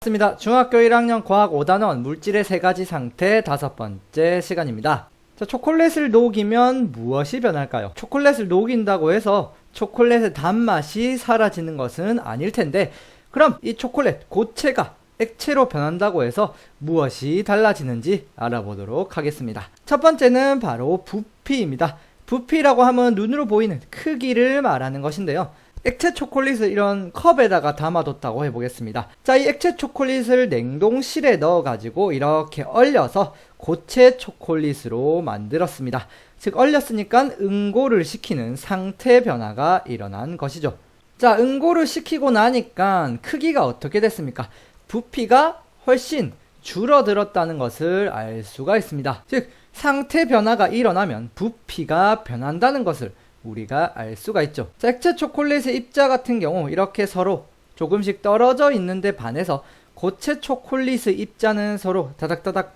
반갑습니다. 중학교 1학년 과학 5단원 물질의 세 가지 상태 5번째 시간입니다. 자, 초콜릿을 녹이면 무엇이 변할까요? 초콜릿을 녹인다고 해서 초콜릿의 단맛이 사라지는 것은 아닐 텐데, 그럼 이 초콜릿 고체가 액체로 변한다고 해서 무엇이 달라지는지 알아보도록 하겠습니다. 첫 번째는 바로 부피입니다. 부피라고 하면 눈으로 보이는 크기를 말하는 것인데요. 액체 초콜릿을 이런 컵에다가 담아뒀다고 해보겠습니다. 자, 이 액체 초콜릿을 냉동실에 넣어가지고 이렇게 얼려서 고체 초콜릿으로 만들었습니다. 즉, 얼렸으니까 응고를 시키는 상태 변화가 일어난 것이죠. 자, 응고를 시키고 나니까 크기가 어떻게 됐습니까? 부피가 훨씬 줄어들었다는 것을 알 수가 있습니다. 즉, 상태 변화가 일어나면 부피가 변한다는 것을 우리가 알 수가 있죠. 자, 액체 초콜릿의 입자 같은 경우 이렇게 서로 조금씩 떨어져 있는데 반해서 고체 초콜릿의 입자는 서로 다닥다닥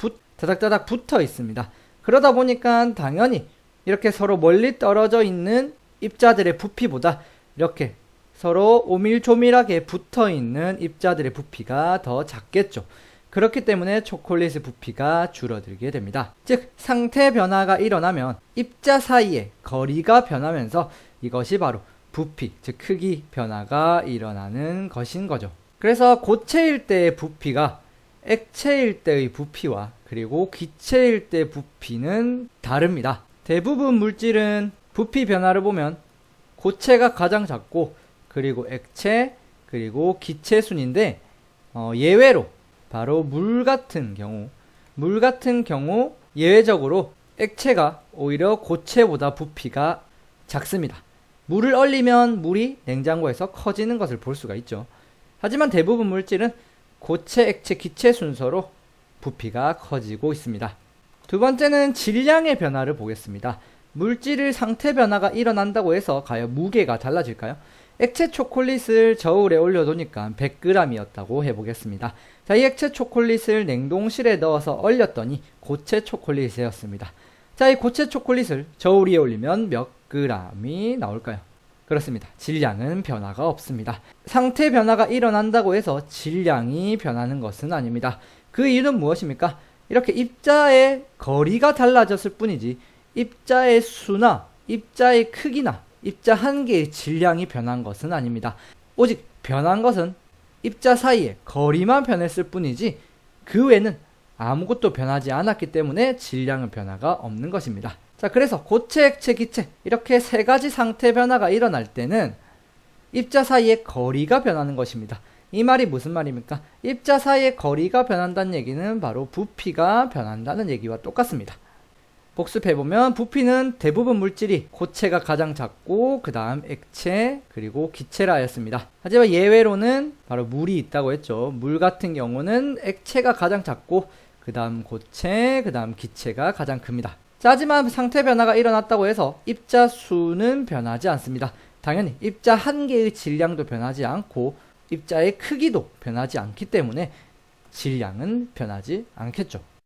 붙어 있습니다. 그러다 보니까 당연히 이렇게 서로 멀리 떨어져 있는 입자들의 부피보다 이렇게 서로 오밀조밀하게 붙어 있는 입자들의 부피가 더 작겠죠. 그렇기 때문에 초콜릿의 부피가 줄어들게 됩니다. 즉, 상태 변화가 일어나면 입자 사이의 거리가 변하면서 이것이 바로 부피, 즉 크기 변화가 일어나는 것인 거죠. 그래서 고체일 때의 부피가 액체일 때의 부피와 그리고 기체일 때 부피는 다릅니다. 대부분 물질은 부피 변화를 보면 고체가 가장 작고 그리고 액체 그리고 기체 순인데, 예외로 바로 물 같은 경우 예외적으로 액체가 오히려 고체보다 부피가 작습니다. 물을 얼리면 물이 냉장고에서 커지는 것을 볼 수가 있죠. 하지만 대부분 물질은 고체, 액체, 기체 순서로 부피가 커지고 있습니다. 두 번째는 질량의 변화를 보겠습니다. 물질의 상태 변화가 일어난다고 해서 과연 무게가 달라질까요? 액체 초콜릿을 저울에 올려두니까 100g이었다고 해보겠습니다. 자, 이 액체 초콜릿을 냉동실에 넣어서 얼렸더니 고체 초콜릿이었습니다. 자, 이 고체 초콜릿을 저울 위에 올리면 몇 g이 나올까요? 그렇습니다. 질량은 변화가 없습니다. 상태 변화가 일어난다고 해서 질량이 변하는 것은 아닙니다. 그 이유는 무엇입니까? 이렇게 입자의 거리가 달라졌을 뿐이지 입자의 수나 입자의 크기나 입자 한 개의 질량이 변한 것은 아닙니다. 오직 변한 것은 입자 사이의 거리만 변했을 뿐이지 그 외에는 아무것도 변하지 않았기 때문에 질량의 변화가 없는 것입니다. 자, 그래서 고체, 액체, 기체 이렇게 세 가지 상태 변화가 일어날 때는 입자 사이의 거리가 변하는 것입니다. 이 말이 무슨 말입니까? 입자 사이의 거리가 변한다는 얘기는 바로 부피가 변한다는 얘기와 똑같습니다. 복습해보면 부피는 대부분 물질이 고체가 가장 작고 그 다음 액체 그리고 기체라 하였습니다. 하지만 예외로는 바로 물이 있다고 했죠. 물 같은 경우는 액체가 가장 작고 그 다음 고체 그 다음 기체가 가장 큽니다. 자, 하지만 상태 변화가 일어났다고 해서 입자 수는 변하지 않습니다. 당연히 입자 한 개의 질량도 변하지 않고 입자의 크기도 변하지 않기 때문에 질량은 변하지 않겠죠.